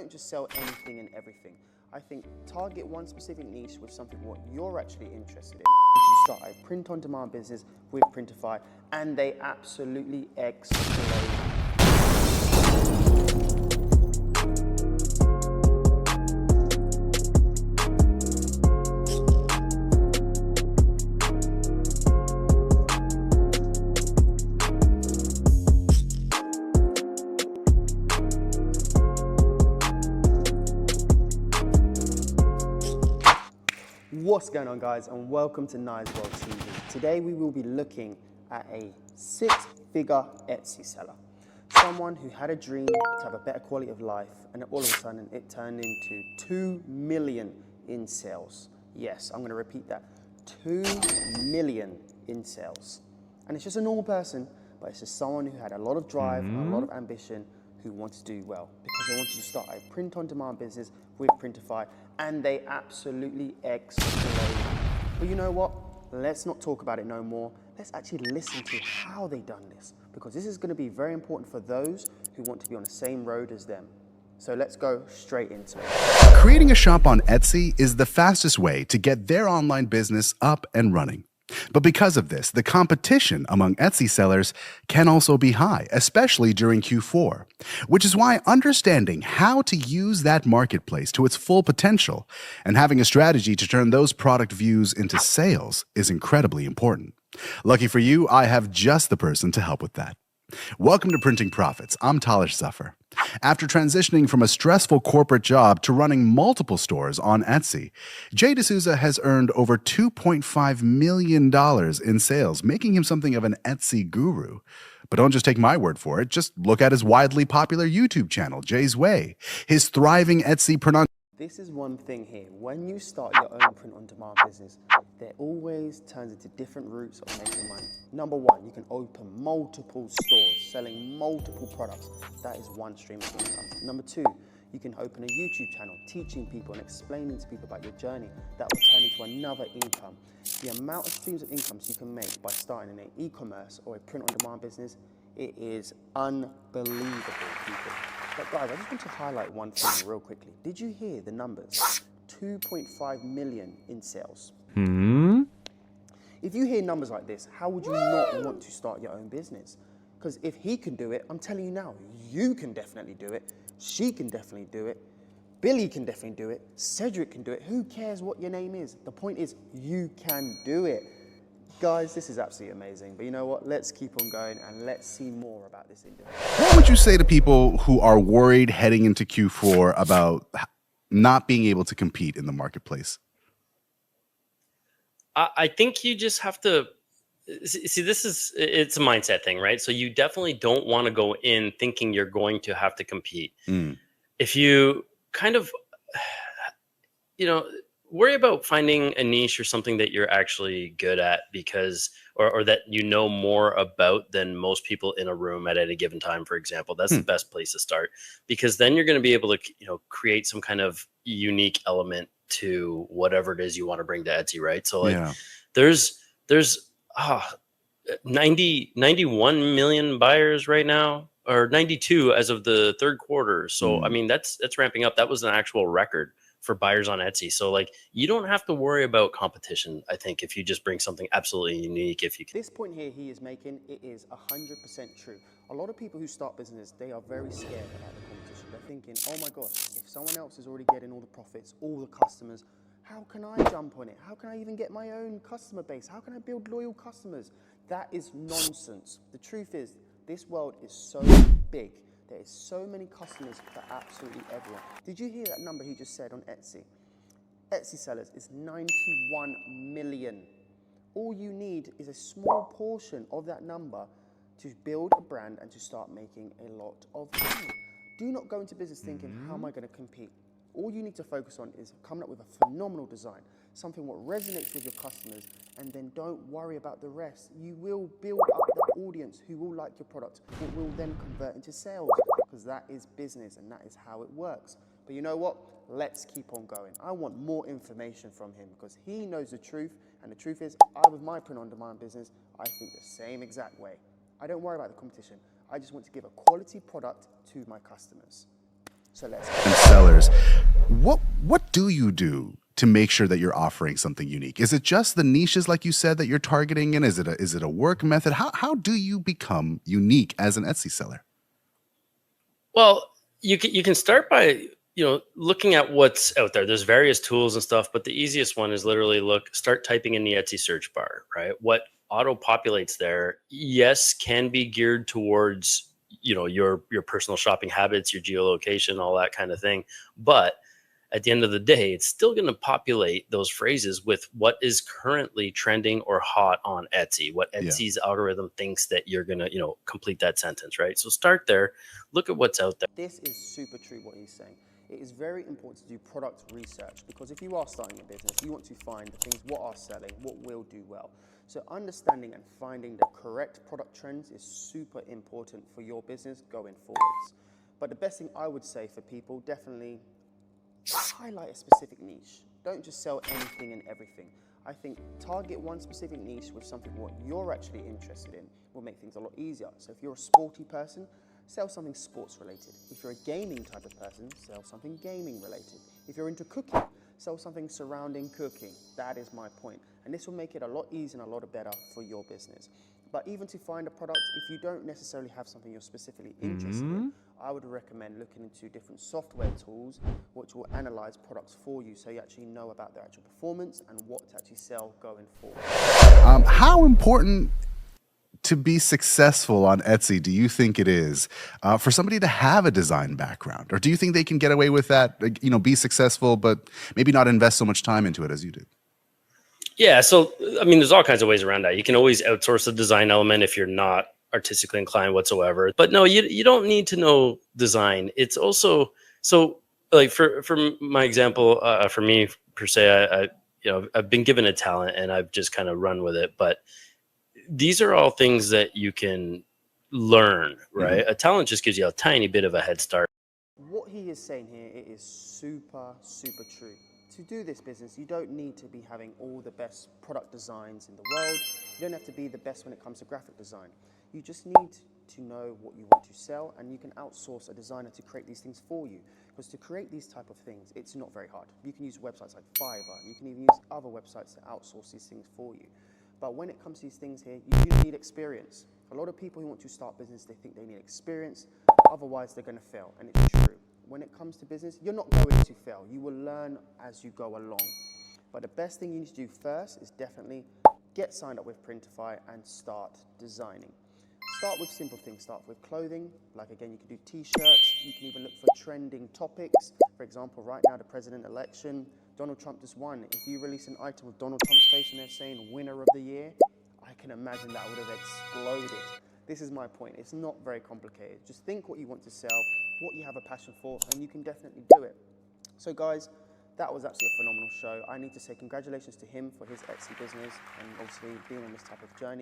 Don't just sell anything and everything. I think target one specific niche with something what you're actually interested in. You start a print-on-demand business with Printify, and they absolutely explode. What's going on, guys, and welcome to NyesWorld TV. Today we will be looking at a six-figure Etsy seller. Someone who had a dream to have a better quality of life, and all of a sudden it turned into 2 million in sales. Yes, I'm going to repeat that. 2 million in sales. And it's just a normal person, but it's just someone who had a lot of drive and a lot of ambition who wanted to do well because they wanted to start a print-on-demand business with Printify, and they absolutely explode. But you know what? Let's not talk about it no more. Let's actually listen to how they done this, because this is going to be very important for those who want to be on the same road as them. So let's go straight into it. Creating a shop on Etsy is the fastest way to get their online business up and running. But because of this, the competition among Etsy sellers can also be high, especially during Q4, which is why understanding how to use that marketplace to its full potential and having a strategy to turn those product views into sales is incredibly important. Lucky for you, I have just the person to help with that. Welcome to Printing Profits. I'm Talish Zuffer. After transitioning from a stressful corporate job to running multiple stores on Etsy, Jay D'Souza has earned over $2.5 million in sales, making him something of an Etsy guru. But don't just take my word for it. Just look at his widely popular YouTube channel, Jay's Way, his thriving Etsy pronunciation. This is one thing here. When you start your own print-on-demand business, there always turns into different routes of making money. Number one, you can open multiple stores selling multiple products. That is one stream of income. Number two, you can open a YouTube channel teaching people and explaining to people about your journey. That will turn into another income. The amount of streams of incomes you can make by starting an e-commerce or a print-on-demand business, it is unbelievable, people. But guys, I just want to highlight one thing real quickly. Did you hear the numbers? 2.5 million in sales. If you hear numbers like this, how would you not want to start your own business? Because if he can do it, I'm telling you now, you can definitely do it. She can definitely do it. Billy can definitely do it. Cedric can do it. Who cares what your name is? The point is, you can do it. Guys, this is absolutely amazing. But you know what? Let's keep on going and let's see more about this individual. What would you say to people who are worried heading into Q4 about not being able to compete in the marketplace? I think you just have to see, it's a mindset thing, right? So you definitely don't want to go in thinking you're going to have to compete. If you kind of, worry about finding a niche or something that you're actually good at, because, or that you know more about than most people in a room at any given time, for example. That's the best place to start, because then you're going to be able to, create some kind of unique element to whatever it is you want to bring to Etsy, right? So like there's 91 million buyers right now, or 92 as of the third quarter. So I mean, that's ramping up. That was an actual record for buyers on Etsy. So like, you don't have to worry about competition, I think, if you just bring something absolutely unique. If you can. This point here he is making, it is 100% true. A lot of people who start business, they are very scared about the competition. They're thinking, oh my gosh, if someone else is already getting all the profits, all the customers, how can I jump on it? How can I even get my own customer base? How can I build loyal customers? That is nonsense. The truth is, this world is so big. There is so many customers for absolutely everyone. Did you hear that number he just said on Etsy? Etsy sellers is 91 million. All you need is a small portion of that number to build a brand and to start making a lot of money. Do not go into business thinking, how am I going to compete? All you need to focus on is coming up with a phenomenal design, something what resonates with your customers, and then don't worry about the rest. You will build up that audience who will like your product. It will then convert into sales, because that is business and that is how it works. But you know what? Let's keep on going. I want more information from him because he knows the truth, and the truth is, with my print-on-demand business, I think the same exact way. I don't worry about the competition. I just want to give a quality product to my customers. So let's And sellers, what do you do to make sure that you're offering something unique? Is it just the niches, like you said, that you're targeting in? Is it a work method? How do you become unique as an Etsy seller? Well, you can start by looking at what's out there. There's various tools and stuff, but the easiest one is literally start typing in the Etsy search bar, right? What auto populates there, yes, can be geared towards your personal shopping habits, your geolocation, all that kind of thing, but at the end of the day, it's still going to populate those phrases with what is currently trending or hot on Etsy, what Yeah. Etsy's algorithm thinks that you're going to, complete that sentence, right? So start there, look at what's out there. This is super true what he's saying. It is very important to do product research, because if you are starting a business, you want to find the things what are selling, what will do well. So understanding and finding the correct product trends is super important for your business going forwards. But the best thing I would say for people, definitely highlight a specific niche. Don't just sell anything and everything. I think target one specific niche with something what you're actually interested in will make things a lot easier. So if you're a sporty person, sell something sports related. If you're a gaming type of person, sell something gaming related. If you're into cooking, sell something surrounding cooking. That is my point. And this will make it a lot easier and a lot better for your business. But even to find a product, if you don't necessarily have something you're specifically interested in, I would recommend looking into different software tools which will analyze products for you, so you actually know about their actual performance and what to actually sell going forward. How important to be successful on Etsy do you think it is for somebody to have a design background? Or do you think they can get away with that, be successful, but maybe not invest so much time into it as you do? Yeah, so I mean, there's all kinds of ways around that. You can always outsource the design element if you're not artistically inclined whatsoever. But no, you don't need to know design. It's also so like for my example, for me per se, I've been given a talent and I've just kind of run with it. But these are all things that you can learn, right? A talent just gives you a tiny bit of a head start. What he is saying here, it is super, super true. To do this business, you don't need to be having all the best product designs in the world. You don't have to be the best when it comes to graphic design. You just need to know what you want to sell, and you can outsource a designer to create these things for you. Because to create these type of things, it's not very hard. You can use websites like Fiverr, you can even use other websites to outsource these things for you. But when it comes to these things here, you need experience. A lot of people who want to start business, they think they need experience, otherwise they're going to fail, and it's true. When it comes to business, you're not going to fail. You will learn as you go along. But the best thing you need to do first is definitely get signed up with Printify and start designing. Start with simple things. Start with clothing. Like again, you can do t-shirts. You can even look for trending topics. For example, right now, the president election, Donald Trump just won. If you release an item with Donald Trump's face and they're saying winner of the year, I can imagine that would have exploded. This is my point. It's not very complicated. Just think what you want to sell, what you have a passion for, and you can definitely do it. So guys, that was actually a phenomenal show. I need to say congratulations to him for his Etsy business and obviously being on this type of journey.